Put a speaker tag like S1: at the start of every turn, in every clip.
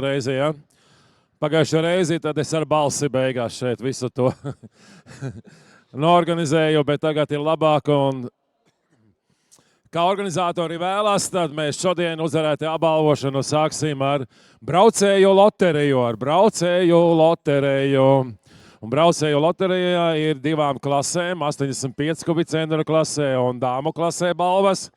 S1: reizi, ja? Pagājušajā reizi, tad es ar balsi beigās šeit visu to norganizēju, bet tagad ir labāk. Un kā organizatori vēlās, tad mēs šodien uzvarētāju apbalvošanu sāksim ar braucēju loteriju. Un braucēju loterijā ir divām klasēm, 85 kubicentru klasē un dāmu klasē balvas.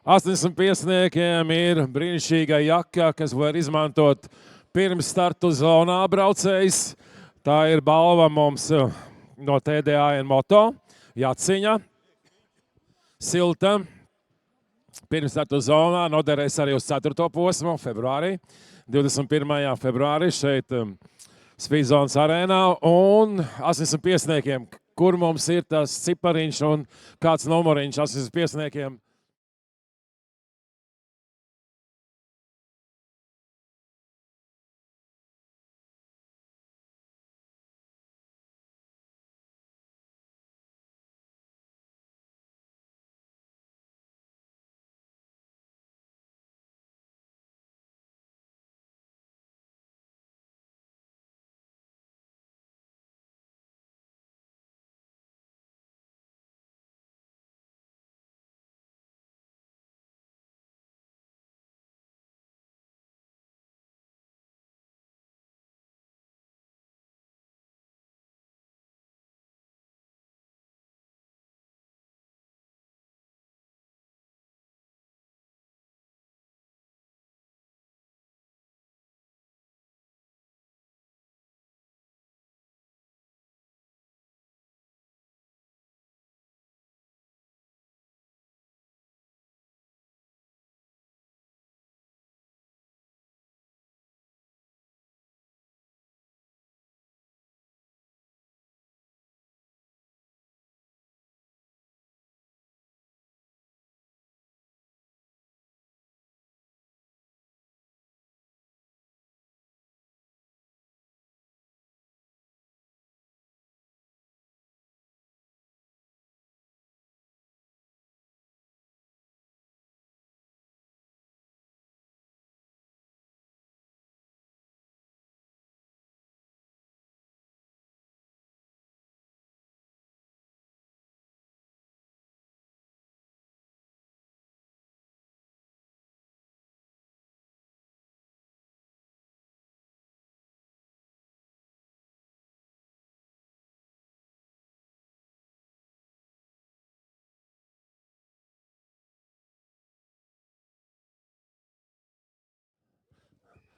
S1: 85-niekiem ir brīnišķīga jaka, kas var izmantot pirms startu zonā braucējs. Tā ir balva mums no TDAN Moto, jaciņa, silta. Pirms startu zonā noderēs arī uz 4. posmu februārī, 21. februārī šeit Speedzones arēnā. Un 85-niekiem, kur mums ir tas cipariņš un kāds numuriņš 85-niekiem?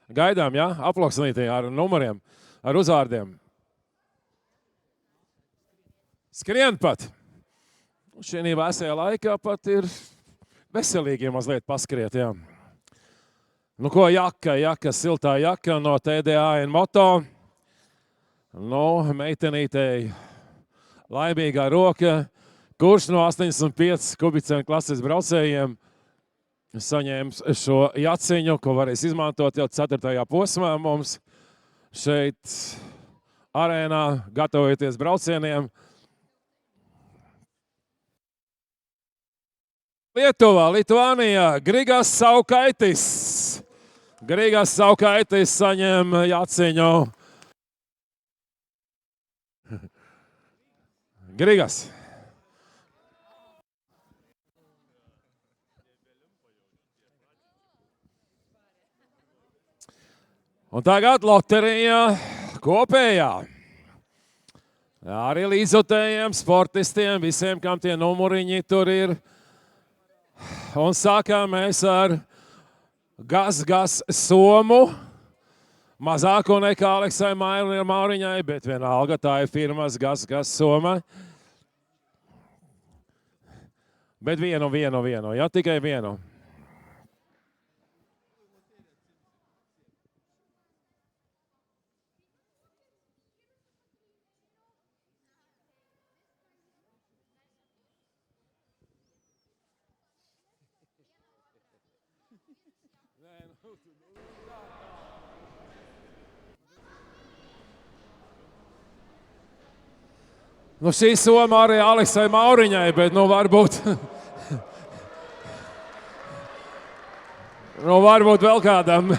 S1: Gaidām, ja? Aploksnītī ar numuriem, ar uzvārdiem. Skrien pat. Šī vēsajā laikā pat ir veselīgi mazliet paskriet, jā. Nu ko, jaka, siltā jaka no TDAN Moto. Nu, meitenītei laimīgā roka, kurš no 85 kubicentru klases braucējiem saņēmis šo jaciņu, ko varēs izmantot jau 4. posmā mums šeit arēnā, gatavojoties braucieniem. Lietuvānijā Grigas Saukaitis saņem jaciņu. Grigas. Un tagad loterija kopējā. Arī līdzotējiem, sportistiem, visiem, kam tie numuriņi tur ir. Un sākām mēs ar Gas somu. Mazāko nekā Aleksai Mauriņai, bet vienalga tā ir firmas Gas soma. Bet vienu, ja tikai vienu. Nu, šī soma arī Aleksai Mauriņai, bet varbūt varbūt vēl kādam.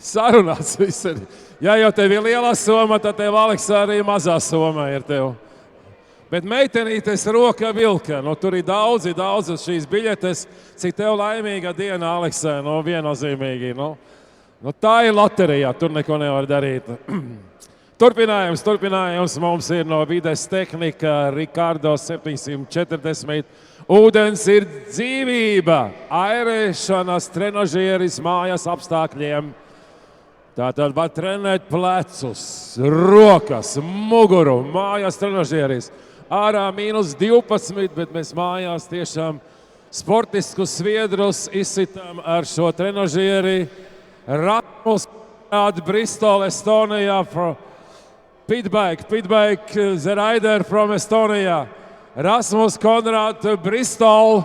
S1: Sarunāts viss ir. Ja jau tev ir lielā soma, tad tev, Aleksā, arī mazā soma ir tev. Bet meitenītes roka vilka. Nu, tur ir daudz šīs biļetes. Cik tev laimīga diena, Aleksā, nu, viennozīmīgi. Nu, tā ir loterijā, tur neko nevar darīt. Turpinājums mums ir no Vides tehnika Ricardo 740. Ūdens ir dzīvība, airēšanas trenažieris mājas apstākļiem. Tātad var trenēt plecus, rokas, muguru, mājas trenažieris. Ārā -12, bet mēs mājās tiešām sportiskus sviedrus izsitam ar šo trenažieri. Rasmus Bristol, Estonijā. Pitbike, the rider from Estonia. Rasmus Konrad Bristol.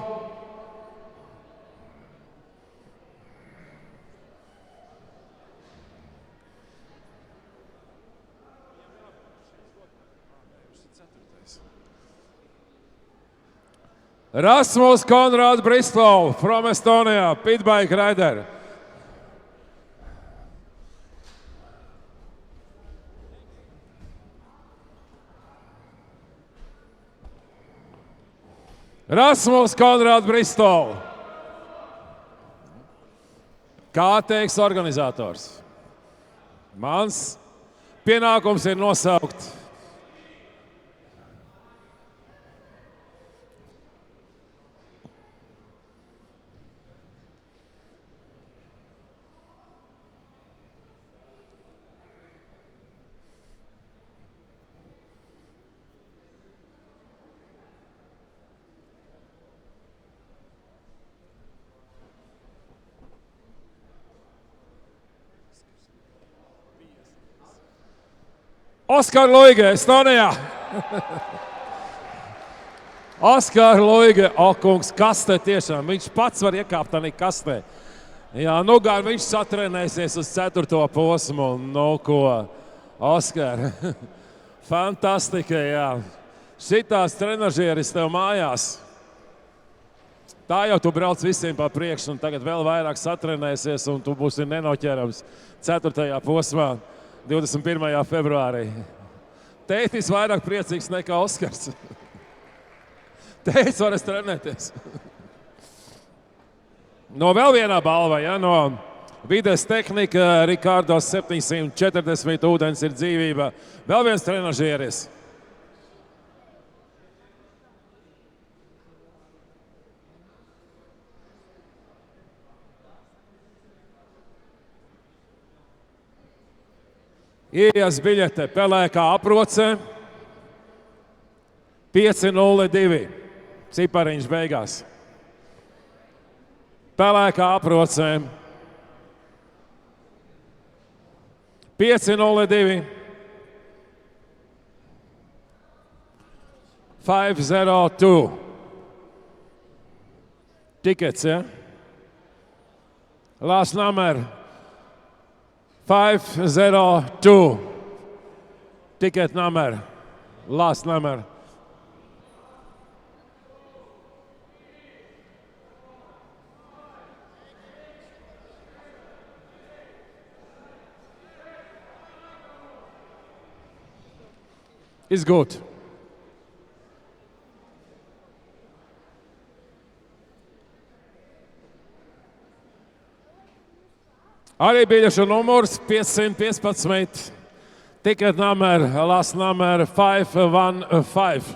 S1: Rasmus Konrad Bristol from Estonia, pitbike rider. Rasmus Konrad Bristol. Kā teiks organizators? Mans pienākums ir nosaukt Oskar Luige, Estonijā. Oskar Luige, kungs, kastē tiešām. Viņš pats var iekāpt tādā kastē. Jā, nu gan viņš satrenēsies uz 4. posmu. Nu ko, Oskar, fantastika, jā. Šitās trenažieris tev mājās. Tā jau tu brauc visiem pa priekšu, un tagad vēl vairāk satrenēsies, un tu būsi nenoķerams 4. posmā. 21. februārī. Tētis vairāk priecīgs nekā Oskars. Tētis varēs trenēties. No vēl vienā balva, ja, no Vides tehnika Ricardo 740. Ūdens ir dzīvība. Vēl viens trenažieris. Iejas biļete pelēkā aproce 502. Cipariņš beigās. Pelēkā aproce 502. 502. Tickets, ja? Last number 502. Ticket number. Last number. It's good. Arī biļešu numurs 515. Ticket number, last number 515.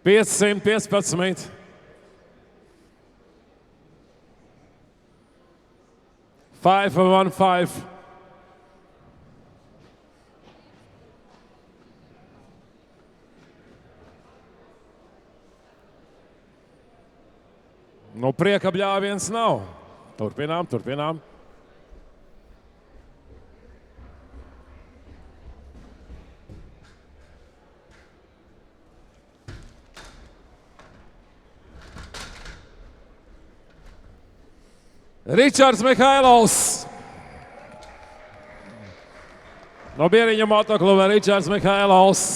S1: 515. Nu, prieka bļāviens nav. Turpinām. Ričards Mihailovs. No Bieriņa motokluba Ričards Mihailovs.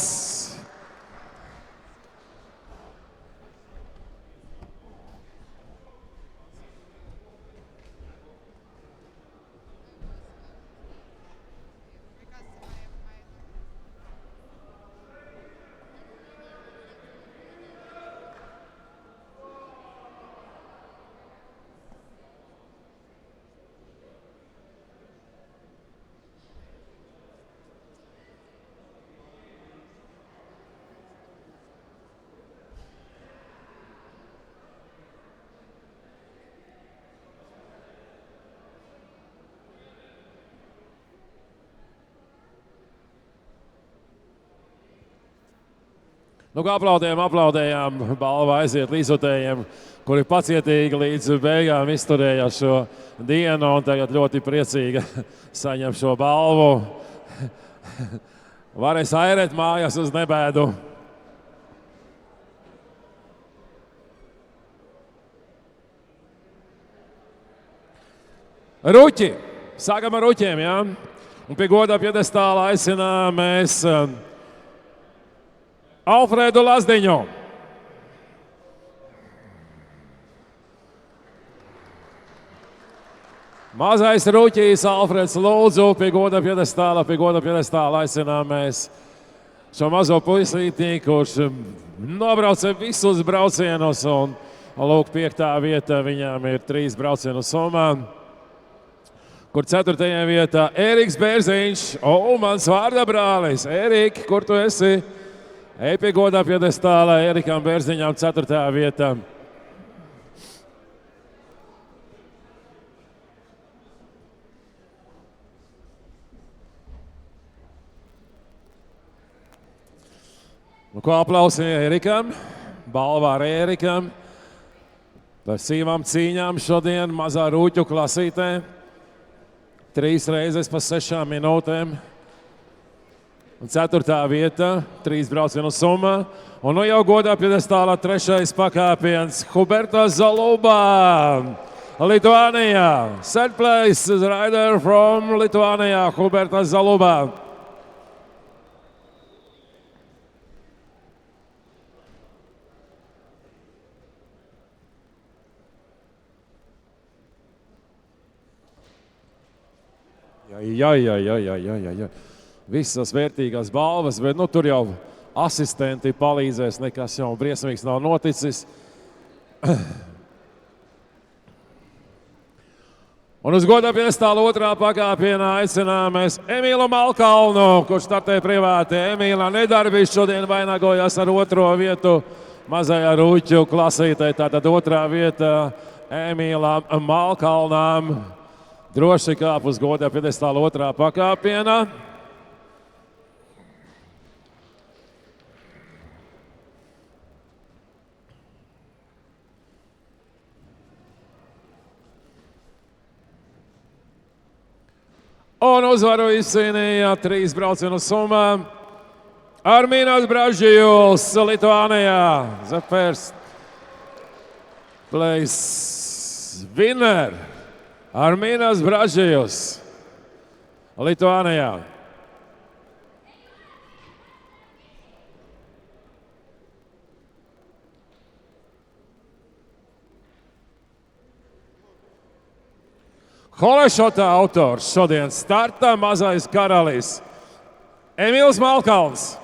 S1: Nu, kā aplaudējām, balva aiziet līdzotējiem, kuri pacietīgi līdz beigām izturējās šo dienu un tagad ļoti priecīgi saņem šo balvu. Varēs airēt mājās uz nebēdu. Ruķi! Sākam ar ruķiem, jā? Un pie godā piedestāla aicinām mēs Alfredu Lazdiņu. Mazais ruķīs Alfreds lūdzu pie goda piedestāla aicinām mēs šo mazo puisītī, kurš nobrauca visus braucienus un lūk 5. vieta viņām ir 3 braucienu summā. Kur 4. vietā Eriks Bērziņš, mans vārda brālis. Erika, kur tu esi? Ej pie godā piedestāla Erikam Bērziņam 4. vietā. Nu, ko aplausi Erikam? Balvā ar Erikam. Par sīvām cīņām šodien mazā rūķu klasītē. 3 reizes pa 6 minūtēm. Un 4. vieta, 3 braucienu summa. Un nu jau godā piedestālā 3. pakāpiens Huberta Zaluba, Lithuania. Third place is rider from Lithuania, Huberta Zaluba. Jā. Visas vērtīgās balvas, bet nu, tur jau asistenti palīdzēs, nekas jau briesmīgs nav noticis. Un uz godā piedestāla 2. pakāpienā aicinām mēs Emīlu Malkalnu, kurš startē privāti. Emīla nedarbīs šodien vainagojas ar 2. vietu mazajā rūķu klasītē. Tātad 2. vieta Emīlam Malkalnām. Droši kāp uz godā piedestāla 2. pakāpienā. Un uzvaru izcīnīja 3 braucienu summā Armīnas Bražījus, Lithuania. The first place winner. Armīnas Bražījus, Lithuania. Holešota autors šodien starta mazais karalis Emīls Malkalns.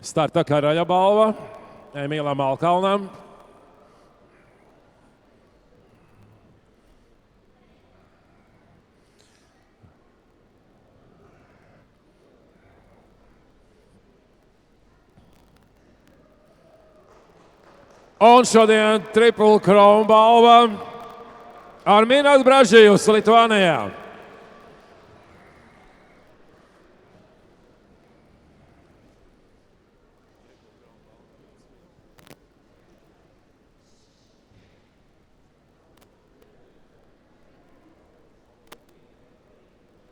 S1: Starta karaļa balva Emīlam Malkalnam. Un šodien Triple Crown balva Armīnas Bražījus, Lithuania.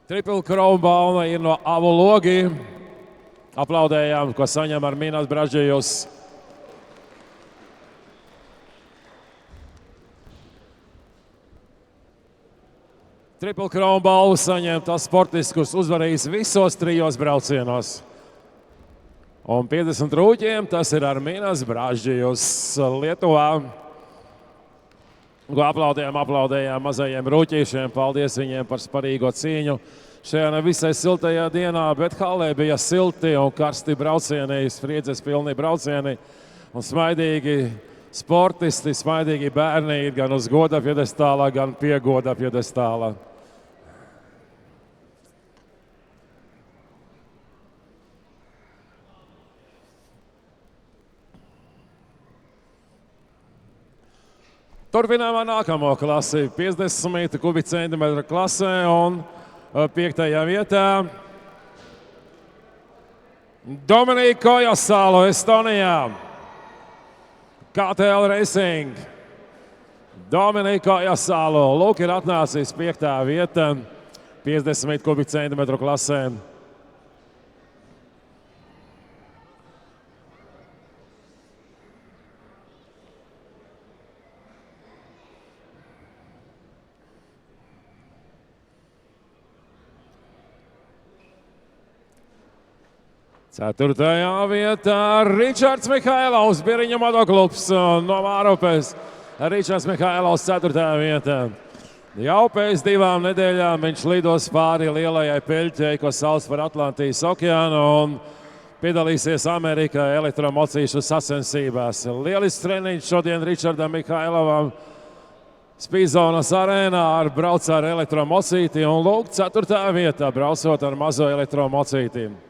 S1: Triple Crown balva ir no Avu Logi. Aplaudējām, ko saņem Armīnas Bražījus. Triple Crown balvu saņem tas sportists, kurš uzvarējis visos 3 braucienos. Un 50 rūķiem tas ir Armīnas Bražījus Lietuvā. Aplaudējām mazajiem rūķīšiem. Paldies viņiem par sparīgo cīņu. Šajā nevisai siltajā dienā, bet halē bija silti un karsti braucieni, spriedzes pilni braucieni un smaidīgi sportisti, smaidīgi bērni ir gan uz goda piedestāla, gan pie goda piedestāla. Turpinām ar nākamo klasi, 50 kubicentimetru klasē un 5. vietā Dominika Ojasalo, Estonijā. KTL Racing. Dominika Ojasalo. Lūk, ir atnācis 5. vieta 50 kubicentimetru klasē. Ceturtajā vietā Ričards Mihailovs, Biriņu motoklubs no Vārupes. Ričards Mihailovs 4. vietā. Jau pēc 2 nedēļām viņš lidos pāri lielajai peļķei, ko sauc par Atlantijas okeānu, un piedalīsies Amerikā elektromocīšu sacensībās. Lielisks treniņš šodien Ričardam Mihailovam Spīzonas arēnā ar brauc ar elektromocīti, un lūk, 4. vietā braucot ar mazo elektromocīti.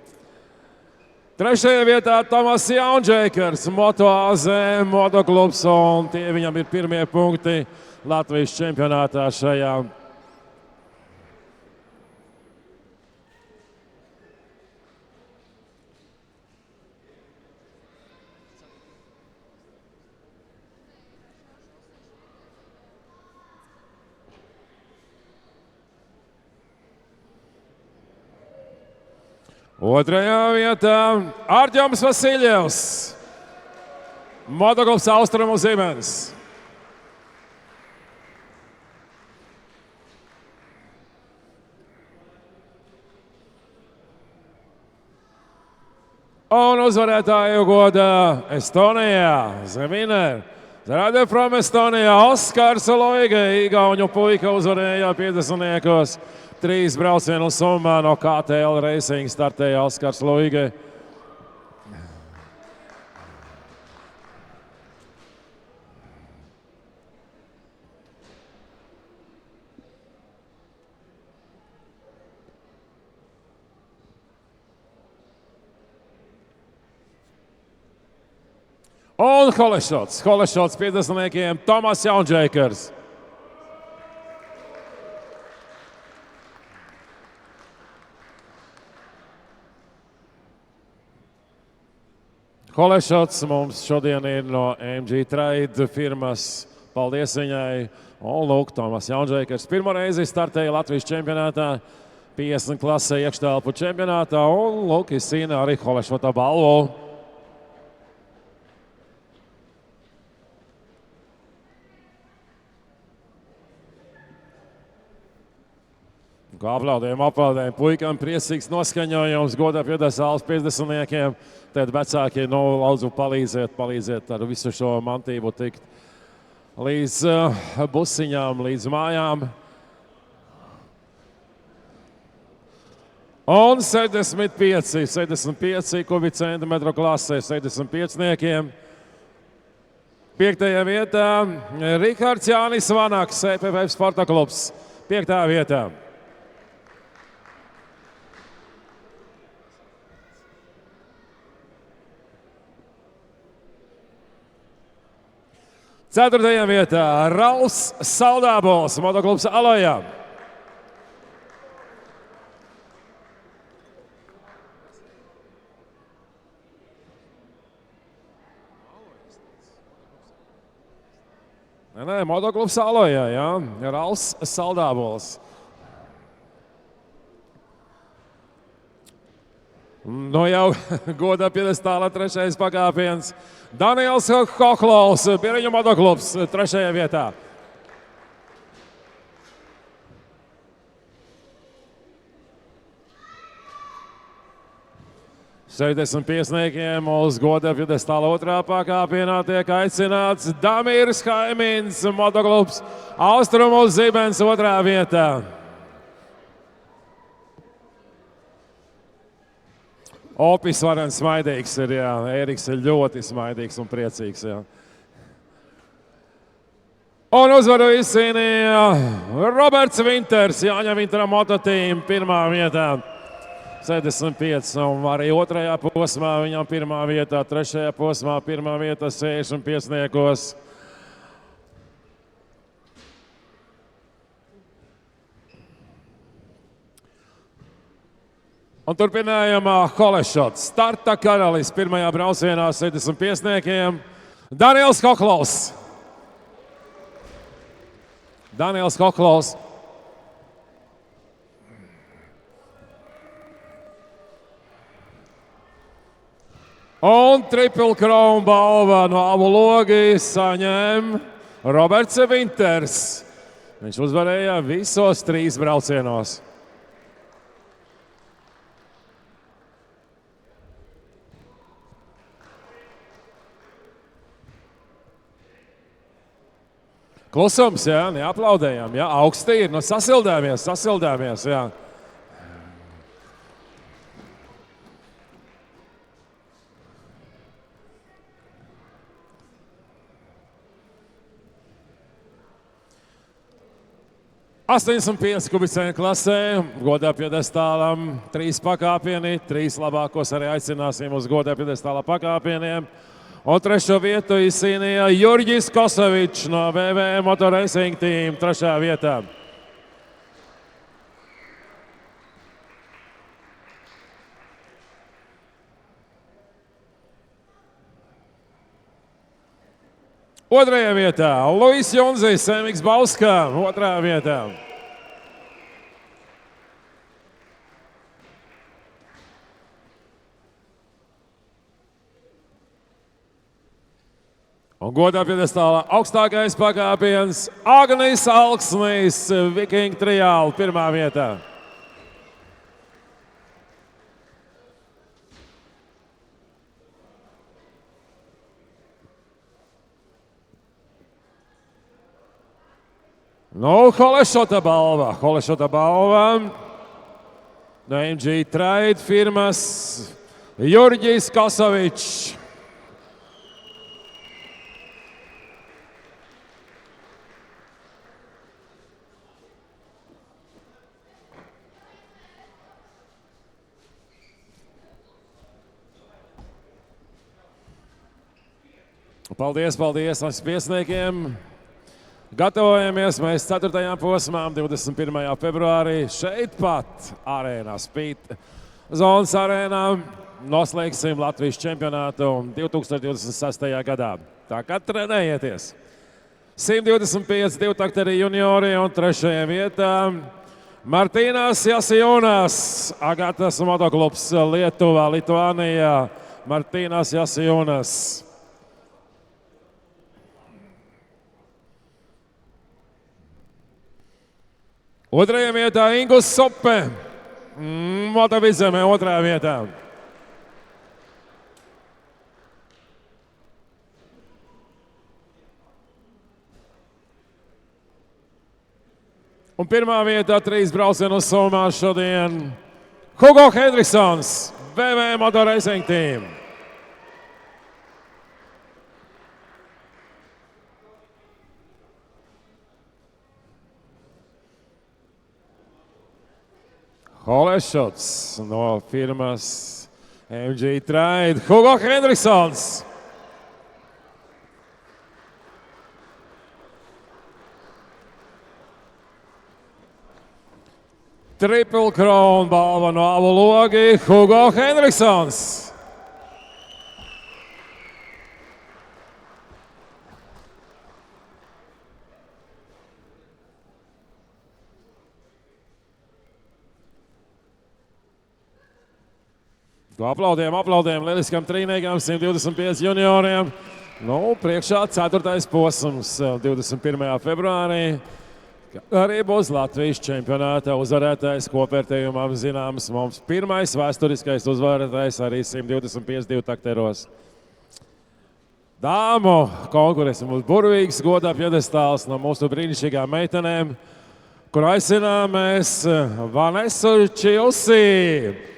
S1: 3. vietā Tomas Jaunžēkers, Moto AZ motoklubs, un tie viņam ir pirmie punkti Latvijas čempionātā šajā. Otrajā vietā Arģoms Vasiljevs, motoklubs Austrumu Zibens. Un uzvarētāju godā Estonijā, Zeminer. Radio from Estonijā Oskars Loige, igauņu puika uzvarēja 50-niekos. 3 braucienu summā no KTL Racing startēja Oskars Loige. Un Holešots 50-niekiem Tomas Jaunžēkers. Holešots mums šodien ir no MG Trade firmas. Paldies viņai. Un lūk, Tomas Jaunžēkers pirmo reizi startēja Latvijas čempionātā, 50 klasē iekštelpu čempionātā, un lūk, izcīna arī Holešota balvu. Aplaudējumi puikam, priecīgs noskaņojums, godā piedesāls 50-niekiem. Tad vecākie lūdzu palīdziet ar visu šo mantību tikt līdz busiņām, līdz mājām. Un 75 kubicentimetru klasē 75-niekiem. 5. vietā Rihards Jānis Vanaks, EPV sporta klubs. 5. vietā. 4. vietā Rauls Saldābols, motoklubs Alojā. Nē, motoklubs Alojā, jā. Rauls Saldābols. Nu jau godā piedestālā 3. pakāpiens. Daniels Koklovs, Biriņu motoklubs, 3. vietā. Piecniekiem uz godā piedestālā 2. pakāpienā tiek aicināts Damirs Haimins, motoklubs Austrumu Zibens, 2. vietā. Opis varen smaidīgs ir, jā. Ēriks ir ļoti smaidīgs un priecīgs, jā. Un uzvaru izcīnīja Roberts Vinters, Jāņa Vintera mototīm, 1. vietā. 75, un arī 2. posmā viņam 1. vietā, 3. posmā 1. vietā 65-niekos. Un turpinājām Holešots. Starta karalis pirmajā braucienā 75. Daniels Koklovs. Daniels Koklovs. Un Triple Crown balva no abu logi saņem Roberts Vinters. Viņš uzvarēja visos 3 braucienos. Klusums, jā, neaplaudējām, jā, augsti ir, sasildāmies, jā. $85 kubicēnu klasē, godā piedestālam 3 pakāpieni, 3 labākos arī aicināsim uz godā piedestāla pakāpieniem. Un 3. vietu izcīnīja Jurģis Kosovičs no VV Motor Racing Team 3. vietā. Otrajā vietā Luis Junzis, MX Bauskā, 2. vietā. Un godā piedestālā augstākais pakāpiens Agnis Alksnis, Viking Trial, 1. vietā. Nu, Holešota balva. No MG Trade firmas Jurģis Kosovičs. Paldies mums piesniekiem. Gatavojamies mēs 4. posmām 21. februārī šeit pat arēnā, Speed Zonas arēnā. Noslēgsim Latvijas čempionātu 2026. gadā. Tā kā trenējieties. 125 divtakteri juniori un 3. vietā Martīnas Jasijūnas, Agatas motoklubs Lietuvā, Lituānijā. Martīnas Jasijūnas. 2. vietā Ingus Sope, Motovizemē 2. vietā. Un 1. vietā 3 braucienu summā šodien Hugo Hendriksons, VV Motor Racing Team. Holešots no firmas MG Trade, Hugo Hendriksons. Triple Crown balva no abu logi, Hugo Hendriksons. Aplaudējam lieliskam trīniekam, 125 junioriem. Nu, priekšā 4. posms 21. februārī. Arī būs Latvijas čempionāta uzvarētājs, kopvērtējumam zināms mums pirmais vēsturiskais uzvarētājs arī 125 divtakteros. Dāmu konkurence mums burvīgs, godā piedestāls no mūsu brīnišķīgām meitenēm, kur aicinām mēs Vanesu Čilsi.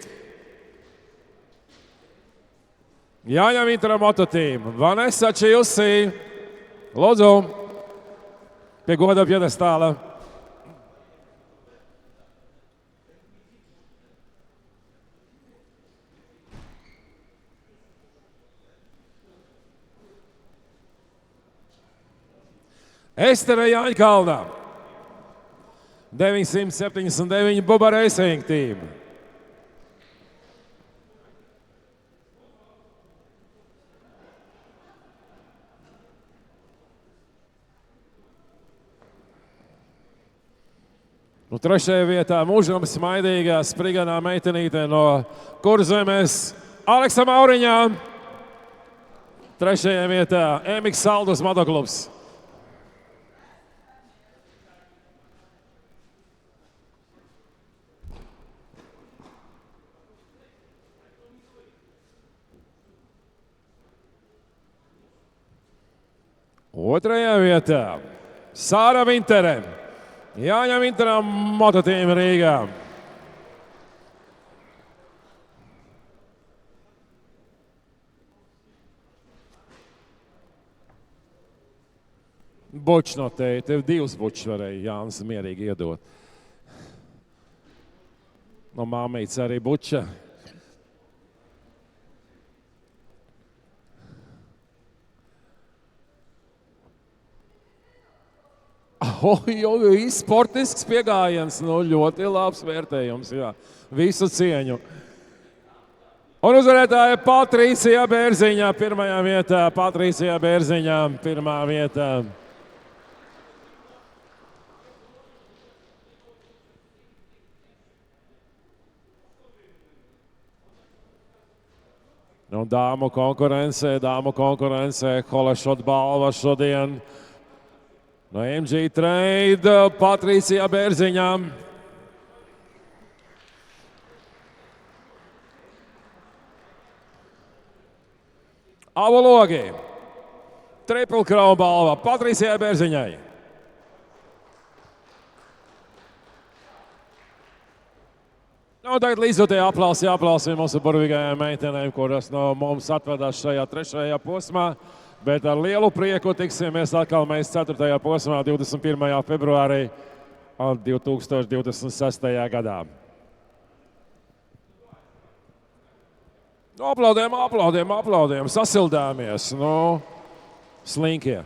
S1: Jāņem Intra mototīm. Vanesa Čilsi, lūdzu, pie goda piedestāla. Estere Jāņkalna, 979 Buba Racing Team. Un trešajā vietā mūžam smaidīgā spriganā meitenīte no Kurzemes Aleksa Mauriņā. Trešajā vietā Emiks Saldus motoklubs. Otrajā vietā Sāra Vintere, Jāņa Vinterā mototīma Rīgā. Bučs no tevi, tev divas bučs varēja Jānis mierīgi iedot. No māmītes arī buča. Sportisks piegājiens, ļoti labs vērtējums, jā. Visu cieņu. Un uzvarētāja Patricija Bērziņā pirmajā vietā. Patricija Bērziņā pirmā vietā. Un dāmu konkurencē, Holešot balva šodien. No MG Trade Patricija Bērziņā. Avologi. Triple Crown balva Patricijai Bērziņai. Un tagad līdzotie aplausi mūsu burvīgajām meitenēm, kuras no mums atvedās šajā trešajā posmā. Bet ar lielu prieku tiksimies atkal mēs 4. posmā 21. februārī 2026. gadā. Aplaudējam, sasildāmies, slinkie.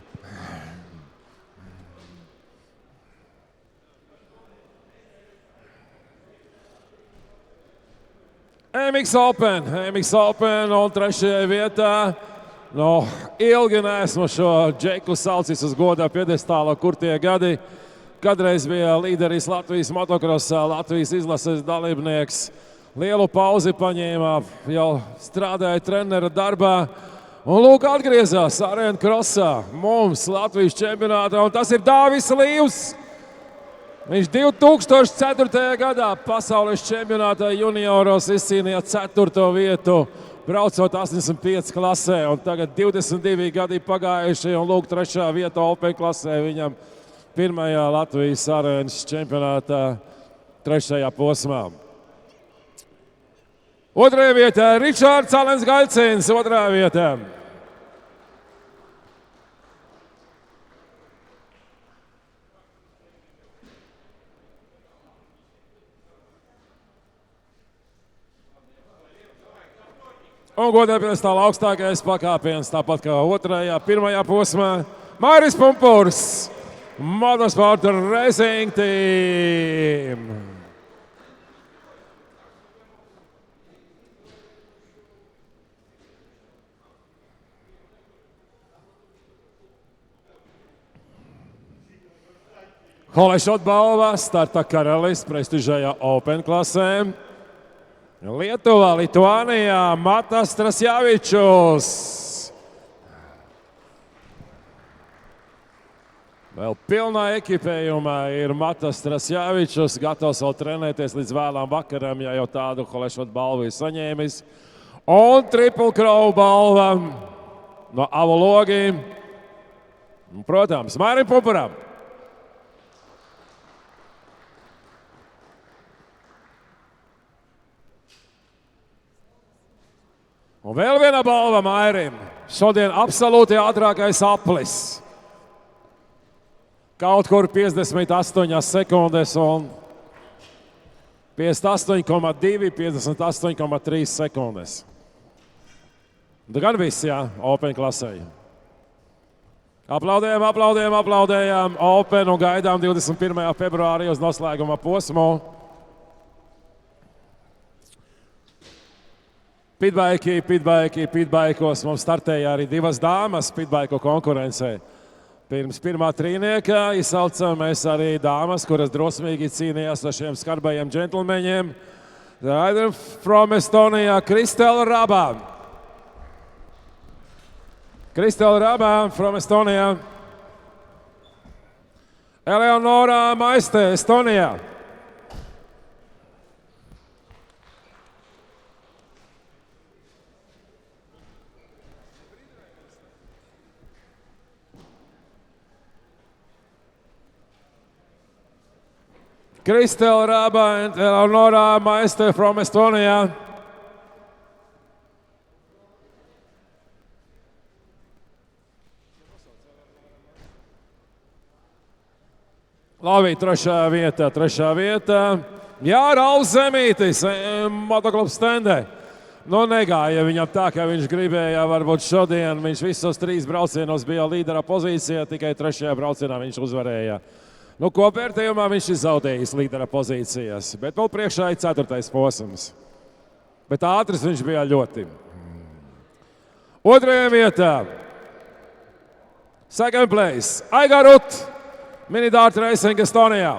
S1: Emiks Open un trešajā vietā. Ilgi neesmu šo džeku saucis uz godā piedestāla, kur tie gadi. Kadreiz bija līderis Latvijas motokrosā, Latvijas izlases dalībnieks. Lielu pauzi paņēma, jau strādāja trenera darbā. Un lūk, atgriezās arēna krosā mums Latvijas čempionātā, un tas ir Dāvis Līvs. Viņš 2004. gadā pasaules čempionātā junioros izcīnīja 4. vietu. Braucot 85 klasē, un tagad 22 gadi pagājuši, un lūk, 3. vieta Open klasē viņam pirmajā Latvijas arēnas čempionātā 3. posmā. Otrajā vietā Ričārds Alens Gaļcins, 2. vietā. Un godā piedestāla augstākais pakāpiens, tāpat kā 2., 1. posmā, Mairis Pumpurs, Motosport Racing Team. Holešot balva, starta karalis prestižajā Open klasē. Lietuvā, Lituānijā, Matas Strasjavičus. Vēl pilnā ekipējumā ir Matas Strasjavičus, gatavs vēl trenēties līdz vēlām vakaram, ja jau tādu Holešot balvu ir saņēmis. Un Triple Crown balva no Avologi. Protams, Mārim Pumpuram. Un vēl viena balva Mairim. Šodien absolūti ātrākais aplis. Kaut kur 58 sekundes un 58,2, 58,3 sekundes. Gan viss, jā, Open klasē. Aplaudējam Open un gaidām 21. februārī uz noslēguma posmu. Pitbaikos mums startēja arī divas dāmas pitbaiku konkurencē. Pirms pirmā trīnieka izsaucam mēs arī dāmas, kuras drosmīgi cīnījās ar šiem skarbajiem džentlmeņiem. Rider from Estonia, Kristela Raba. Kristela Raba from Estonia. Eleonora Maiste, Estonia. Kristela Raba and Eleonora Maiste from Estonia. Labi, trešā vieta. Jā, Rauls Zemītis, motoklubs Stendē. Nu, negāja viņam tā, kā viņš gribēja. Varbūt šodien viņš visos 3 braucienos bija līdera pozīcijā, tikai 3. braucienā viņš uzvarēja. Nu, kopvērtējumā viņš ir zaudējis līdera pozīcijas, bet vēl priekšā ir 4. posms. Bet ātris viņš bija ļoti. 2. vietā. Second place. Aiga Rut, Mini Dart Racing Estonia.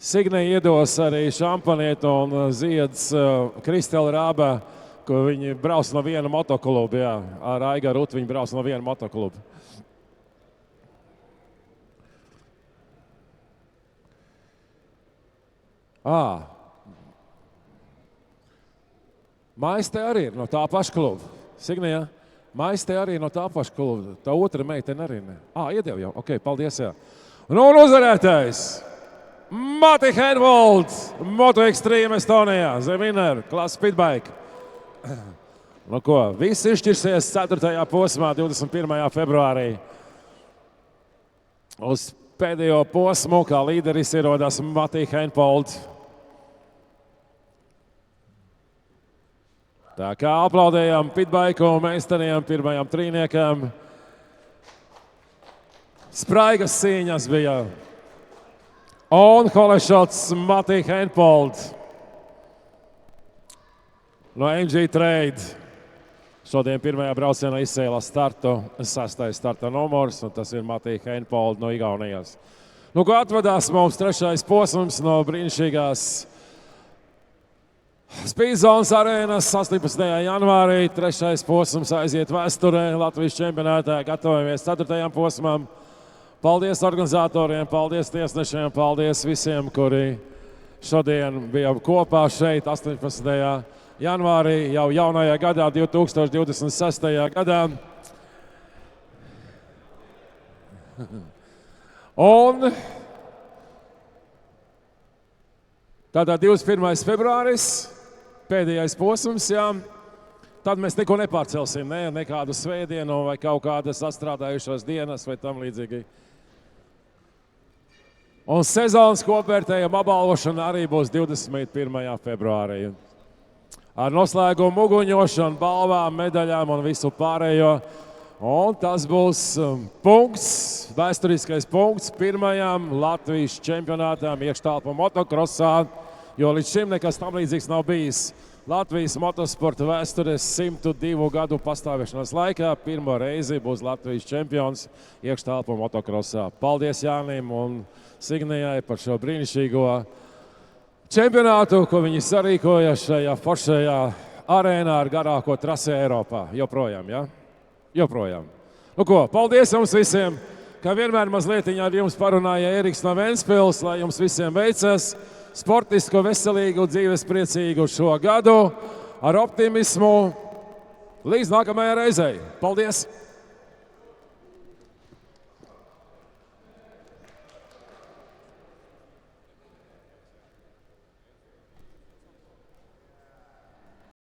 S1: Signe iedos arī šampanietu un ziedus Kristela Raba, ko viņi brauc no viena motokluba. Jā. Ar Aiga Rutu viņi brauc no viena motokluba. Maiste arī ir no tā paša kluba. Signe, jā? Maiste arī no tā paša kluba. Tā otra meitene arī ne. Iedev jau. Ok, paldies, jā. Un uzvarētājs. Mati Henvold, Moto Extreme Estonia, the winner, klasa Pitbike. Nu ko, viss izšķirsies 4. posmā 21. februārī. Uz pēdējo posmu, kā līderis ierodas Mati Henvold. Tā kā aplaudējām Pitbike meistariem, pirmajam trīniekam. Spraigas cīņas bija. Un Holešots Mati Henvold no MG Trade. Šodien pirmajā braucienā izcēla startu, 6. starta numurs, un tas ir Mati Henvold no Igaunijas. Nu, ko atvadās mums 3. posms no brīnišķīgās Speedzones arēnas 18. janvārī. 3. posms aiziet vēsturē, Latvijas čempionātā, gatavojamies 4. posmam. Paldies organizatoriem, paldies tiesnešiem, paldies visiem, kuri šodien bija kopā šeit 18. janvārī, jau jaunajā gadā, 2026. gadā. Un tādā 21. februāris, pēdējais posms, jā. Tad mēs neko nepārcelsim, nekādu svētdienu vai kaut kādas atstrādājušās dienas vai tam līdzīgi. Un sezonas kopvērtējuma apbalvošana arī būs 21. februārī. Ar noslēgumu uguņošanu, balvām, medaļām un visu pārējo. Un tas būs punkts, vēsturiskais punkts pirmajam Latvijas čempionātām iekštelpu motokrosā, jo līdz šim nekas tam līdzīgs nav bijis. Latvijas motosporta vēstures 102 gadu pastāvēšanas laikā pirmo reizi būs Latvijas čempions iekštelpu motokrosā. Paldies Jānim un Signijai par šo brīnišķīgo čempionātu, ko viņi sarīkoja šajā foršajā arēnā ar garāko trasi Eiropā. Joprojām, ja? Joprojām. Nu ko, paldies jums visiem, kā vienmēr mazlietiņā ar jums parunāja Eriks no Ventspils, lai jums visiem veicas. Sportisku, veselīgu, dzīvespriecīgu šo gadu ar optimismu līdz nākamajai reizei. Paldies!